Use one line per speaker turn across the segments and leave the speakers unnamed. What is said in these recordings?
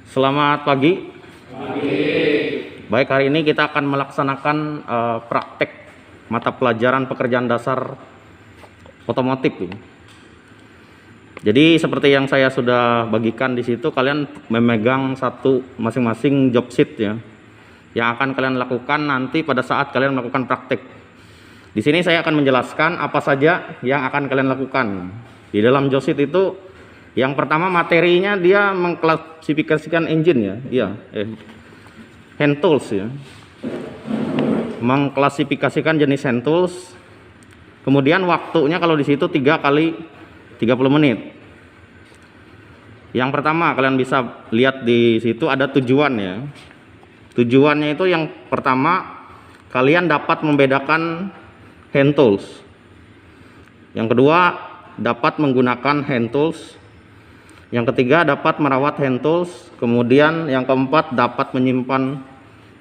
Selamat pagi. Baik, hari ini kita akan melaksanakan praktek mata pelajaran pekerjaan dasar otomotif. Jadi seperti yang saya sudah bagikan di situ, kalian memegang satu masing-masing job sheet ya, yang akan kalian lakukan nanti pada saat kalian melakukan praktek. Di sini saya akan menjelaskan apa saja yang akan kalian lakukan. Di dalam job sheet itu, yang pertama materinya dia mengklasifikasikan engine ya, hand tools ya, mengklasifikasikan jenis hand tools. Kemudian waktunya kalau di situ 3 kali 30 menit. Yang pertama kalian bisa lihat di situ ada tujuan ya. Tujuannya itu yang pertama kalian dapat membedakan hand tools. Yang kedua dapat menggunakan hand tools. Yang ketiga dapat merawat hand tools. Kemudian yang keempat dapat menyimpan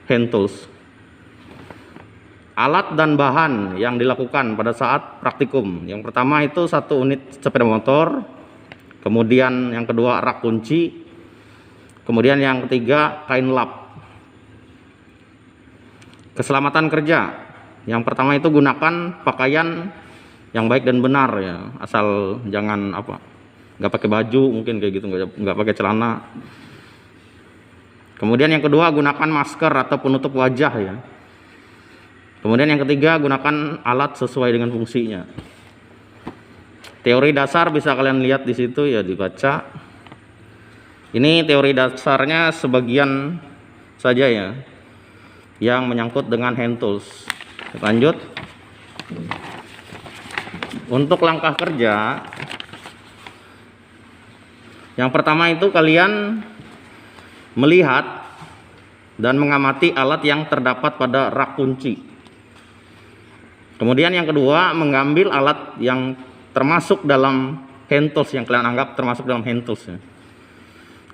hand tools. Alat dan bahan yang dilakukan pada saat praktikum. Yang pertama itu 1 unit sepeda motor. Kemudian yang kedua rak kunci. Kemudian yang ketiga kain lap. Keselamatan kerja. Yang pertama itu gunakan pakaian yang baik dan benar ya. Asal jangan nggak pakai baju, mungkin kayak gitu, nggak pakai celana. Kemudian yang kedua gunakan masker atau penutup wajah ya. Kemudian yang ketiga gunakan alat sesuai dengan fungsinya. Teori dasar bisa kalian lihat di situ ya, dibaca. Ini teori dasarnya sebagian saja ya, yang menyangkut dengan hand tools. Lanjut. Untuk langkah kerja, yang pertama itu kalian melihat dan mengamati alat yang terdapat pada rak kunci. Kemudian yang kedua mengambil alat yang termasuk dalam hand tools, yang kalian anggap termasuk dalam hand tools ya.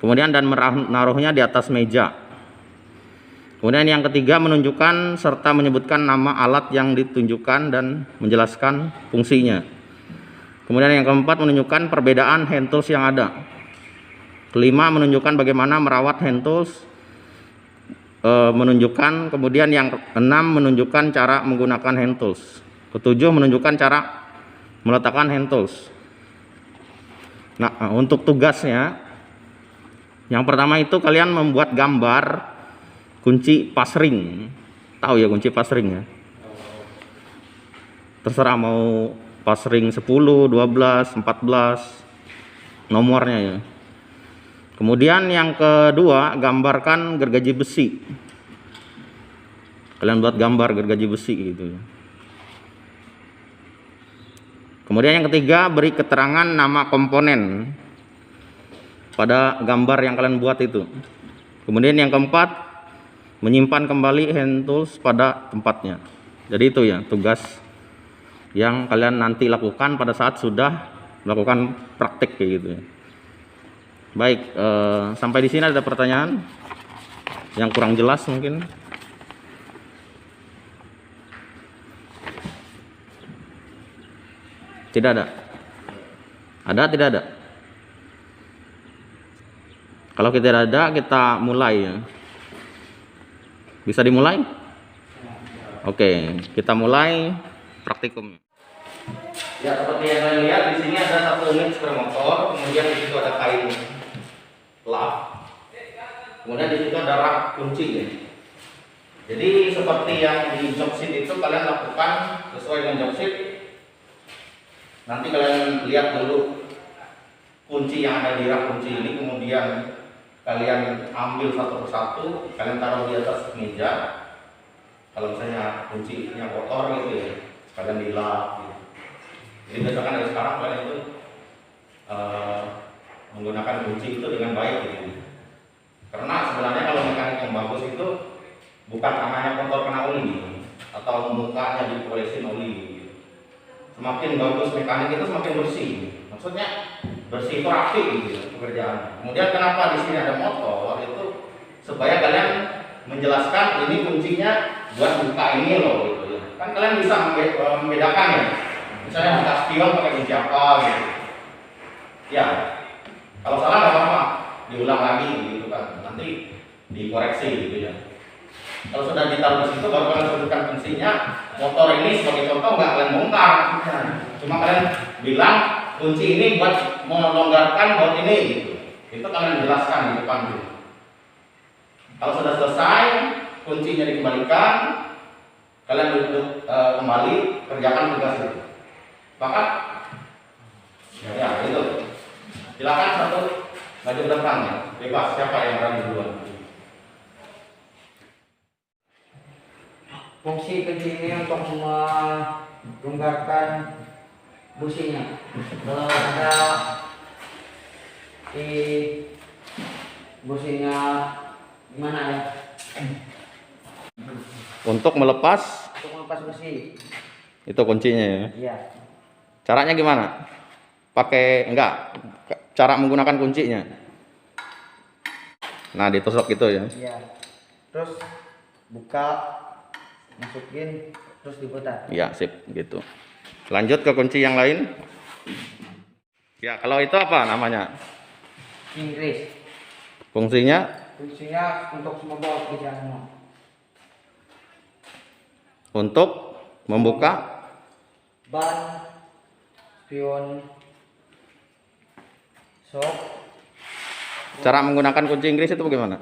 Kemudian dan menaruhnya di atas meja. Kemudian yang ketiga menunjukkan serta menyebutkan nama alat yang ditunjukkan dan menjelaskan fungsinya. Kemudian yang keempat menunjukkan perbedaan hand tools yang ada. Kelima menunjukkan bagaimana merawat hand tools, kemudian yang keenam menunjukkan cara menggunakan hand tools. Ketujuh menunjukkan cara meletakkan hand tools. Nah, untuk tugasnya, yang pertama itu kalian membuat gambar kunci pas ring. Tahu ya kunci pas ring ya? Terserah mau pas ring 10, 12, 14 nomornya ya. Kemudian yang kedua gambarkan gergaji besi. Kalian buat gambar gergaji besi gitu. Kemudian yang ketiga beri keterangan nama komponen pada gambar yang kalian buat itu. Kemudian yang keempat menyimpan kembali hand tools pada tempatnya. Jadi itu ya tugas yang kalian nanti lakukan pada saat sudah melakukan praktik kayak gitu ya. Baik, sampai di sini ada pertanyaan yang kurang jelas mungkin? Tidak ada? Ada, tidak ada? Kalau tidak ada, kita mulai ya. Bisa dimulai? Oke, kita mulai praktikum. Ya, seperti yang kalian lihat di sini ada 1 unit sepeda motor, kemudian di situ ada kain lap, kemudian di situ ada rak kunci ya. Jadi seperti yang di job sheet itu kalian lakukan sesuai dengan job sheet. Nanti kalian lihat dulu kunci yang ada di rak kunci ini, kemudian kalian ambil satu persatu, kalian taruh di atas meja. Kalau misalnya kuncinya kotor gitu ya, kalian dilap gitu. Jadi misalkan dari sekarang kalian itu menggunakan kunci itu dengan baik gitu. Karena sebenarnya kalau mekanik yang bagus itu bukan tangannya kotor kena oli atau mukanya dipolesin oli gitu. Semakin bagus mekanik itu semakin bersih. Maksudnya bersih itu rapi gitu pekerjaan. Kemudian kenapa di sini ada motor itu supaya kalian menjelaskan ini kuncinya buat buka ini loh gitu ya. Kan kalian bisa membedakan ya. Misalnya buka spion pakai kunci apa gitu. Ya. Kalau salah nggak apa-apa, diulang lagi gitu kan. Nah, dikoreksi gitu ya. Kalau sudah ditaruh di situ baru kalian sebutkan fungsinya. Motor ini sebagai contoh nggak kalian bongkar, cuma kalian bilang kunci ini buat melonggarkan baut ini gitu. Itu kalian jelaskan di depan gitu. Kalau sudah selesai, kuncinya dikembalikan, kalian duduk kembali kerjakan tugas itu. Maka ya itu. Silakan satu maju ke depan ya. Bebas siapa yang berani duluan.
Fungsi kunci ini untuk melonggarkan businya. Kalau ada di businya gimana ya?
Untuk melepas
busi.
itu kuncinya ya.
Iya.
Caranya gimana? Pakai cara menggunakan kuncinya. Nah, ditusuk gitu ya.
Iya. Terus buka, masukin, terus diputar.
Iya, sip gitu. Lanjut ke kunci yang lain. Ya, kalau itu apa namanya?
Inggris.
Fungsinya
Untuk semua baut bisa semua.
untuk membuka
Ban, spion, sok.
cara menggunakan kunci Inggris itu bagaimana?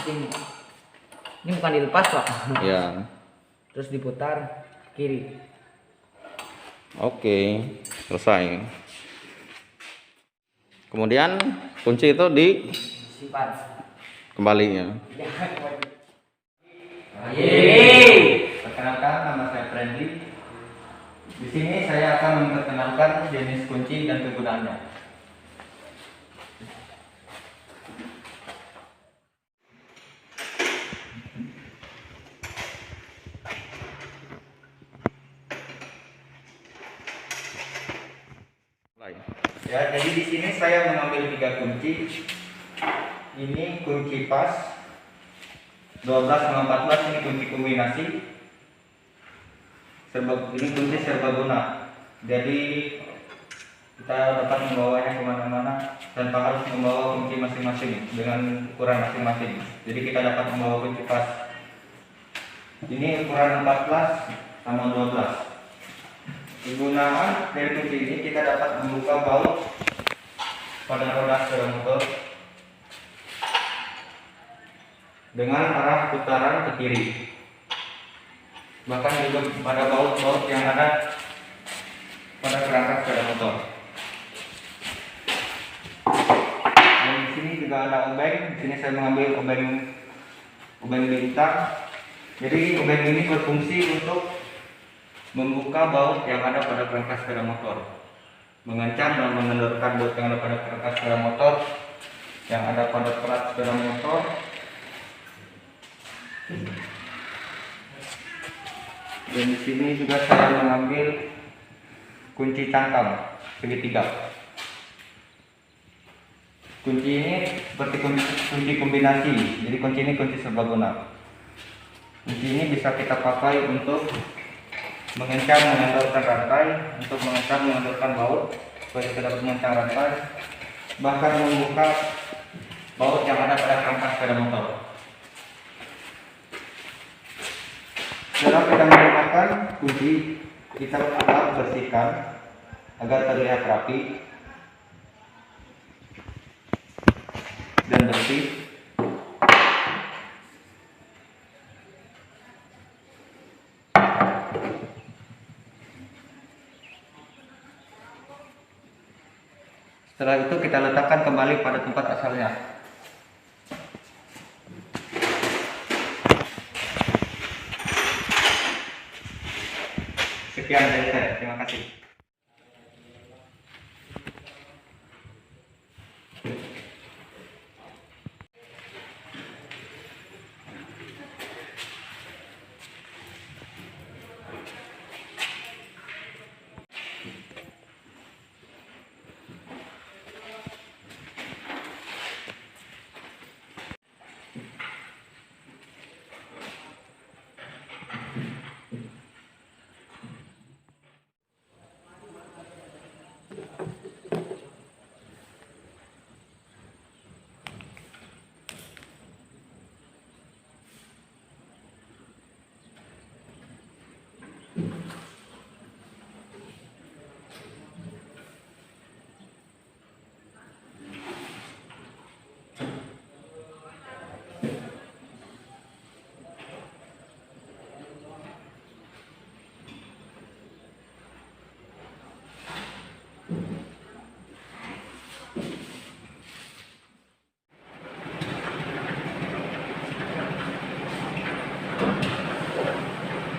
Ini bukan dilepas pak.
Ya.
Terus diputar kiri.
Oke, selesai. Kemudian kunci itu
Simpan.
kembali ya.
Perkenalkan, nama saya Friendly. Di sini saya akan memperkenalkan jenis kunci dan kegunaannya. Ya, jadi di sini saya mengambil 3 kunci. Ini kunci pas 12 sama 14, ini kunci kombinasi. Ini kunci serbaguna. Jadi kita dapat membawanya kemana-mana tanpa harus membawa kunci masing-masing dengan ukuran masing-masing. Jadi kita dapat membawa kunci pas. Ini ukuran 14 sama 12. Kegunaan dari kunci ini, kita dapat membuka baut pada roda sepeda motor dengan arah putaran ke kiri. Bahkan juga pada baut-baut yang ada pada kerangka sepeda motor. Dan di sini juga ada obeng. Di sini saya mengambil obeng bintang. Jadi obeng ini berfungsi untuk membuka baut yang ada pada kerangka sepeda motor, mengencang dan mengendorkan baut yang ada pada kerangka sepeda motor, yang ada pada pelat sepeda motor. Dan di sini juga saya mengambil kunci cangkang segitiga. Kunci ini seperti kunci kombinasi, jadi kunci ini kunci serbaguna. Kunci ini bisa kita pakai untuk mengencang mengendorkan rantai, untuk mengencang mengendorkan baut supaya kita dapat mengencang rantai, bahkan membuka baut yang ada pada kerangka sepeda motor. Setelah kita menggunakan kunci, kita akan bersihkan agar terlihat rapi dan bersih. Setelah itu kita letakkan kembali pada tempat asalnya. Sekian dari saya, terima kasih.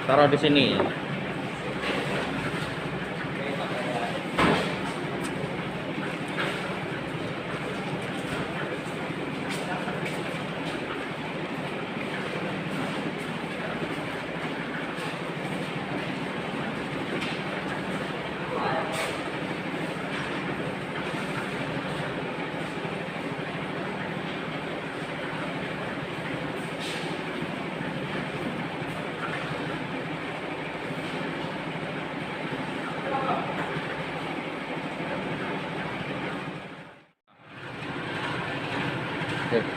Taruh di sini. Oke.